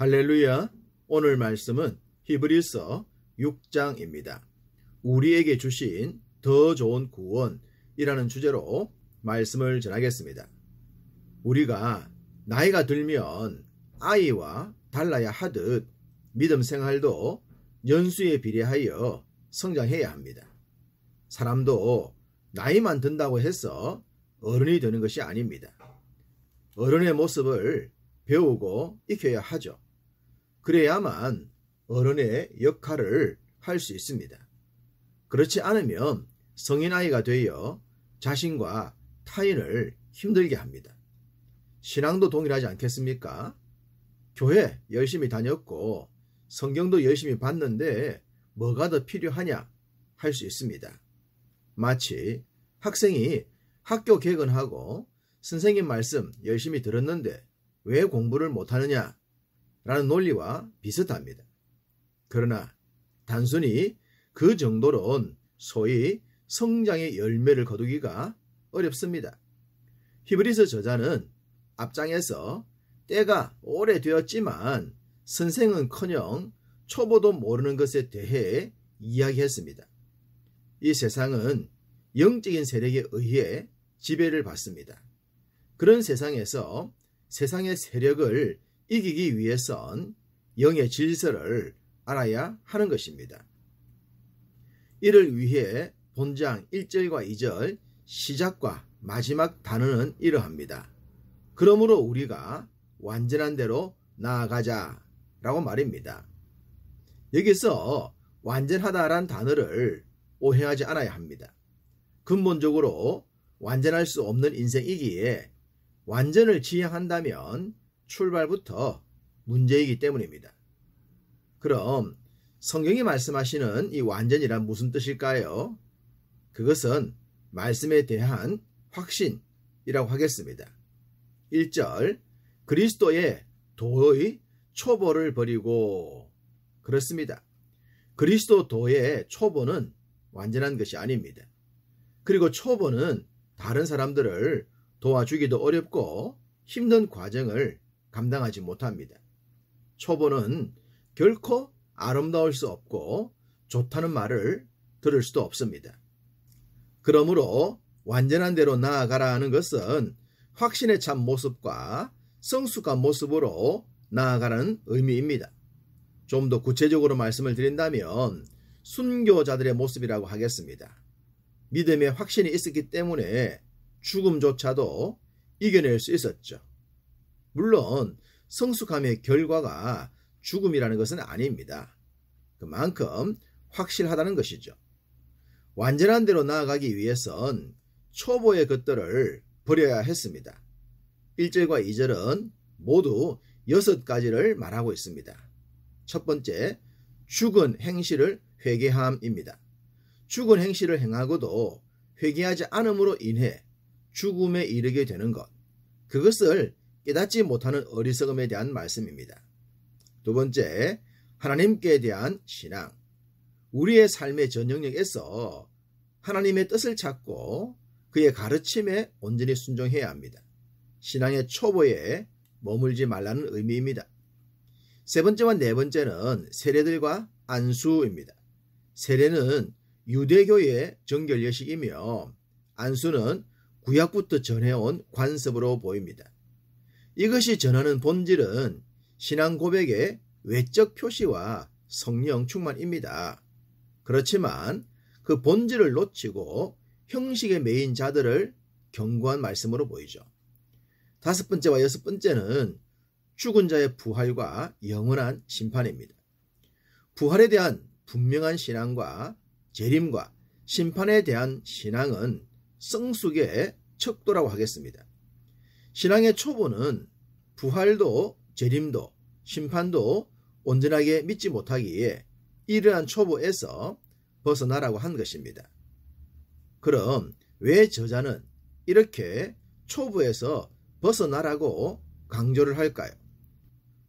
할렐루야. 오늘 말씀은 히브리서 6장입니다. 우리에게 주신 더 좋은 구원이라는 주제로 말씀을 전하겠습니다. 우리가 나이가 들면 아이와 달라야 하듯 믿음 생활도 연수에 비례하여 성장해야 합니다. 사람도 나이만 든다고 해서 어른이 되는 것이 아닙니다. 어른의 모습을 배우고 익혀야 하죠. 그래야만 어른의 역할을 할 수 있습니다. 그렇지 않으면 성인 아이가 되어 자신과 타인을 힘들게 합니다. 신앙도 동일하지 않겠습니까? 교회 열심히 다녔고 성경도 열심히 봤는데 뭐가 더 필요하냐 할 수 있습니다. 마치 학생이 학교 개근하고 선생님 말씀 열심히 들었는데 왜 공부를 못하느냐 라는 논리와 비슷합니다. 그러나 단순히 그 정도론 소위 성장의 열매를 거두기가 어렵습니다. 히브리서 저자는 앞장에서 때가 오래되었지만 선생은커녕 초보도 모르는 것에 대해 이야기했습니다. 이 세상은 영적인 세력에 의해 지배를 받습니다. 그런 세상에서 세상의 세력을 이기기 위해선 영의 질서를 알아야 하는 것입니다. 이를 위해 본장 1절과 2절 시작과 마지막 단어는 이러합니다. 그러므로 우리가 완전한 대로 나아가자 라고 말입니다. 여기서 완전하다란 단어를 오해하지 않아야 합니다. 근본적으로 완전할 수 없는 인생이기에 완전을 지향한다면 출발부터 문제이기 때문입니다. 그럼 성경이 말씀하시는 이 완전이란 무슨 뜻일까요? 그것은 말씀에 대한 확신이라고 하겠습니다. 1절 그리스도의 도의 초보를 버리고 그렇습니다. 그리스도 도의 초보는 완전한 것이 아닙니다. 그리고 초보는 다른 사람들을 도와주기도 어렵고 힘든 과정을 감당하지 못합니다. 초보는 결코 아름다울 수 없고 좋다는 말을 들을 수도 없습니다. 그러므로 완전한 대로 나아가라 하는 것은 확신에 찬 모습과 성숙한 모습으로 나아가라는 의미입니다. 좀 더 구체적으로 말씀을 드린다면 순교자들의 모습이라고 하겠습니다. 믿음에 확신이 있었기 때문에 죽음조차도 이겨낼 수 있었죠. 물론 성숙함의 결과가 죽음이라는 것은 아닙니다. 그만큼 확실하다는 것이죠. 완전한 대로 나아가기 위해선 초보의 것들을 버려야 했습니다. 1절과 2절은 모두 6가지를 말하고 있습니다. 첫 번째, 죽은 행실을 회개함입니다. 죽은 행실을 행하고도 회개하지 않음으로 인해 죽음에 이르게 되는 것, 그것을 깨닫지 못하는 어리석음에 대한 말씀입니다. 두 번째, 하나님께 대한 신앙. 우리의 삶의 전 영역에서 하나님의 뜻을 찾고 그의 가르침에 온전히 순종해야 합니다. 신앙의 초보에 머물지 말라는 의미입니다. 세 번째와 네 번째는 세례들과 안수입니다. 세례는 유대교의 정결례식이며 안수는 구약부터 전해온 관습으로 보입니다. 이것이 전하는 본질은 신앙 고백의 외적 표시와 성령 충만입니다. 그렇지만 그 본질을 놓치고 형식에 매인 자들을 경고한 말씀으로 보이죠. 다섯 번째와 여섯 번째는 죽은 자의 부활과 영원한 심판입니다. 부활에 대한 분명한 신앙과 재림과 심판에 대한 신앙은 성숙의 척도라고 하겠습니다. 신앙의 초보는 부활도 재림도 심판도 온전하게 믿지 못하기에 이러한 초보에서 벗어나라고 한 것입니다. 그럼 왜 저자는 이렇게 초보에서 벗어나라고 강조를 할까요?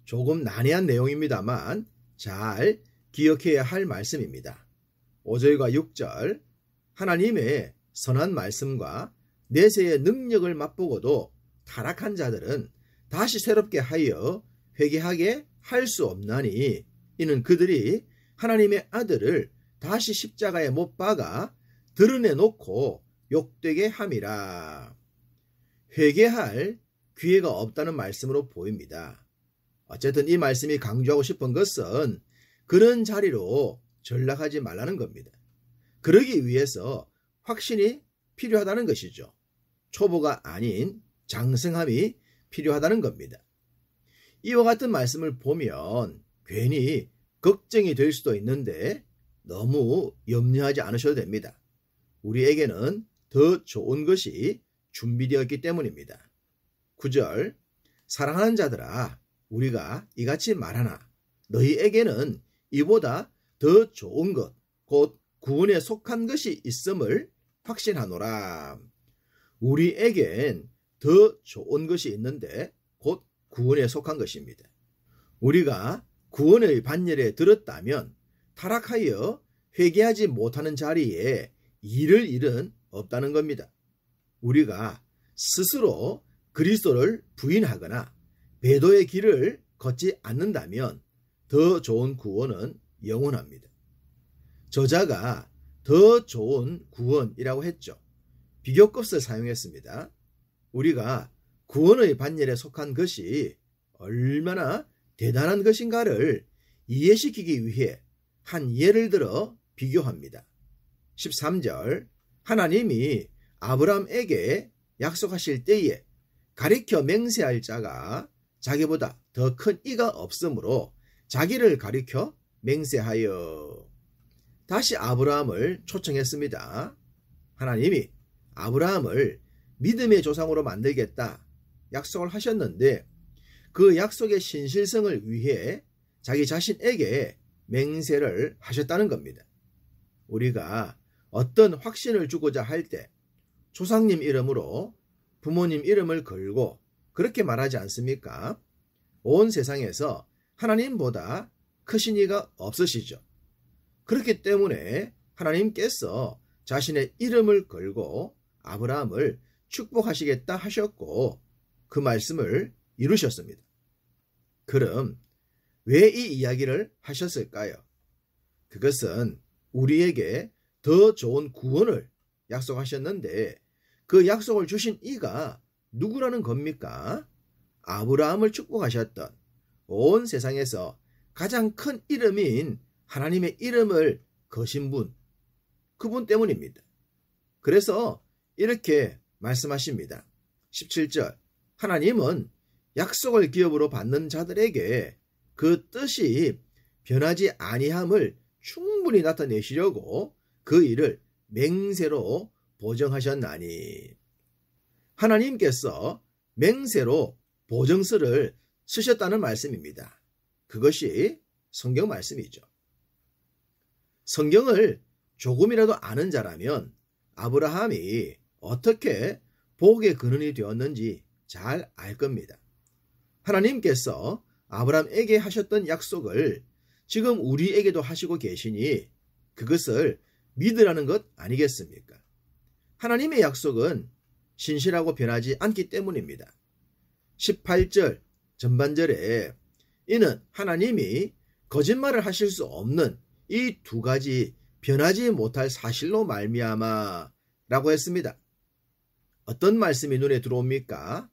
조금 난해한 내용입니다만 잘 기억해야 할 말씀입니다. 5절과 6절 하나님의 선한 말씀과 내세의 능력을 맛보고도 타락한 자들은 다시 새롭게 하여 회개하게 할 수 없나니 이는 그들이 하나님의 아들을 다시 십자가에 못 박아 드러내놓고 욕되게 함이라. 회개할 기회가 없다는 말씀으로 보입니다. 어쨌든 이 말씀이 강조하고 싶은 것은 그런 자리로 전락하지 말라는 겁니다. 그러기 위해서 확신이 필요하다는 것이죠. 초보가 아닌 장성함이 필요하다는 겁니다. 이와 같은 말씀을 보면 괜히 걱정이 될 수도 있는데 너무 염려하지 않으셔도 됩니다. 우리에게는 더 좋은 것이 준비되었기 때문입니다. 9절, 사랑하는 자들아, 우리가 이같이 말하나 너희에게는 이보다 더 좋은 것, 곧 구원에 속한 것이 있음을 확신하노라. 우리에겐 더 좋은 것이 있는데 곧 구원에 속한 것입니다. 우리가 구원의 반열에 들었다면 타락하여 회개하지 못하는 자리에 이를 일은 없다는 겁니다. 우리가 스스로 그리스도를 부인하거나 배도의 길을 걷지 않는다면 더 좋은 구원은 영원합니다. 저자가 더 좋은 구원이라고 했죠. 비교급을 사용했습니다. 우리가 구원의 반열에 속한 것이 얼마나 대단한 것인가를 이해시키기 위해 한 예를 들어 비교합니다. 13절, 하나님이 아브라함에게 약속하실 때에 가리켜 맹세할 자가 자기보다 더 큰 이가 없으므로 자기를 가리켜 맹세하여. 다시 아브라함을 초청했습니다. 하나님이 아브라함을 믿음의 조상으로 만들겠다 약속을 하셨는데 그 약속의 신실성을 위해 자기 자신에게 맹세를 하셨다는 겁니다. 우리가 어떤 확신을 주고자 할 때 조상님 이름으로 부모님 이름을 걸고 그렇게 말하지 않습니까? 온 세상에서 하나님보다 크신 이가 없으시죠. 그렇기 때문에 하나님께서 자신의 이름을 걸고 아브라함을 축복하시겠다 하셨고 그 말씀을 이루셨습니다. 그럼 왜 이 이야기를 하셨을까요? 그것은 우리에게 더 좋은 구원을 약속하셨는데 그 약속을 주신 이가 누구라는 겁니까? 아브라함을 축복하셨던 온 세상에서 가장 큰 이름인 하나님의 이름을 거신 분, 그분 때문입니다. 그래서 이렇게 말씀하십니다. 17절, 하나님은 약속을 기업으로 받는 자들에게 그 뜻이 변하지 아니함을 충분히 나타내시려고 그 일을 맹세로 보정하셨나니. 하나님께서 맹세로 보정서를 쓰셨다는 말씀입니다. 그것이 성경 말씀이죠. 성경을 조금이라도 아는 자라면 아브라함이 어떻게 복의 근원이 되었는지 잘 알 겁니다. 하나님께서 아브라함에게 하셨던 약속을 지금 우리에게도 하시고 계시니 그것을 믿으라는 것 아니겠습니까? 하나님의 약속은 신실하고 변하지 않기 때문입니다. 18절 전반절에 이는 하나님이 거짓말을 하실 수 없는 이 두 가지 변하지 못할 사실로 말미암아 라고 했습니다. 어떤 말씀이 눈에 들어옵니까?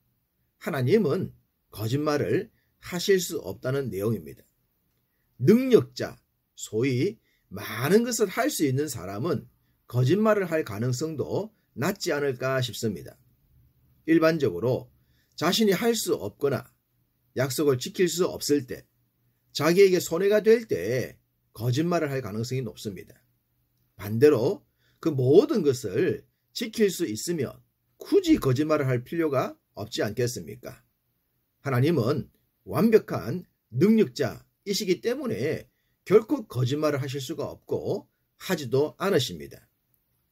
하나님은 거짓말을 하실 수 없다는 내용입니다. 능력자, 소위 많은 것을 할 수 있는 사람은 거짓말을 할 가능성도 낮지 않을까 싶습니다. 일반적으로 자신이 할 수 없거나 약속을 지킬 수 없을 때, 자기에게 손해가 될 때 거짓말을 할 가능성이 높습니다. 반대로 그 모든 것을 지킬 수 있으면 굳이 거짓말을 할 필요가 없지 않겠습니까? 하나님은 완벽한 능력자이시기 때문에 결코 거짓말을 하실 수가 없고 하지도 않으십니다.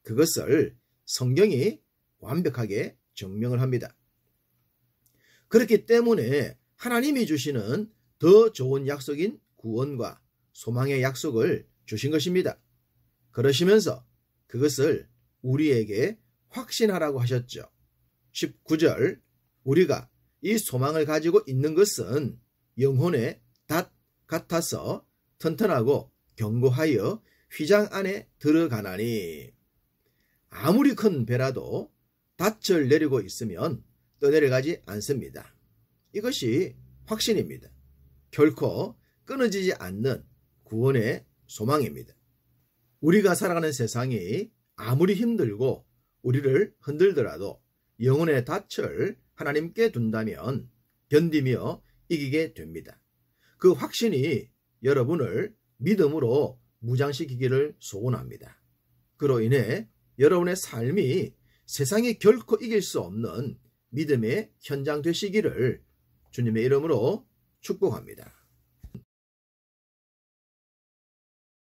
그것을 성경이 완벽하게 증명을 합니다. 그렇기 때문에 하나님이 주시는 더 좋은 약속인 구원과 소망의 약속을 주신 것입니다. 그러시면서 그것을 우리에게 확신하라고 하셨죠. 19절, 우리가 이 소망을 가지고 있는 것은 영혼의 닷 같아서 튼튼하고 견고하여 휘장 안에 들어가나니. 아무리 큰 배라도 닻을 내리고 있으면 떠내려가지 않습니다. 이것이 확신입니다. 결코 끊어지지 않는 구원의 소망입니다. 우리가 살아가는 세상이 아무리 힘들고 우리를 흔들더라도 영혼의 닻을 하나님께 둔다면 견디며 이기게 됩니다. 그 확신이 여러분을 믿음으로 무장시키기를 소원합니다. 그로 인해 여러분의 삶이 세상이 결코 이길 수 없는 믿음의 현장 되시기를 주님의 이름으로 축복합니다.